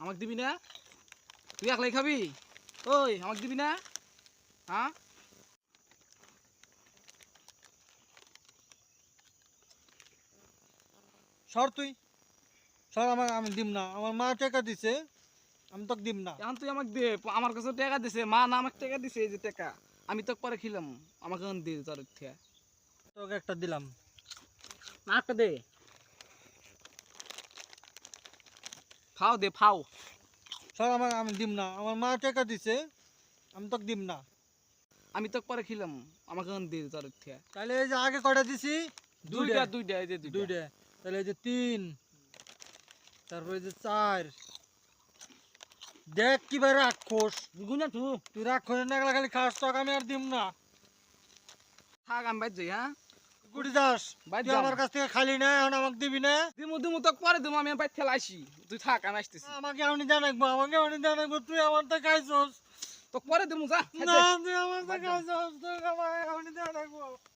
আমাকে দিবি না? তুই একলাই খাবি? ওই আমাকে দিবি না? হ্যাঁ সর তুই সর, আমি দিম না। আমার মা টাকা দিছে, আমি তোকে দিম না। এখন তুই আমাকে দে। আমার কাছে টাকা দিছে, মা না আমাকে টাকা দিছে, এই যে টাকা আমি তোকে পরে খিলাম। আমাকে এখন দে তোর থেকে। তোকে একটা দিলাম। না একটা দে, ফাও দে ফাও। সর, আমি দিম না। আমার মা টাকা দিছে, আমি তোকে দিম না। আমি তোকে পরে খিলাম। আমাকে এখন দে তোর থেকে। তাহলে এই যে আগে কয়টা দিছি? দুইটা দুইটা, এই যে দুইটা। দুইটা। তাহলে এই যে 3, তারপরে এই যে 4। দেখ কিভাবে রাক্ষস গুনা তুই, রাক্ষসের নাগলা খালি খাস, তোকে আমি আর দিম না। থাক, আমি বাইর যাই। হ্যাঁ কুড়ি দাস, বাইর তুই যাম। আমার কাছ থেকে খালি না, এখন আমাকে দিবি না। দিমু দিমু তোকে পরে দিমু, আমি বাইর খেলা আসি। তুই থাক, আমি আসতেছি। আমাকে এমনি জানাকবো, তুই আমার তো খাইছস। তোকে পরে দিমু, যা না, তুই আমার তো খাইছস, তুই আমার এমনি জানাকবো।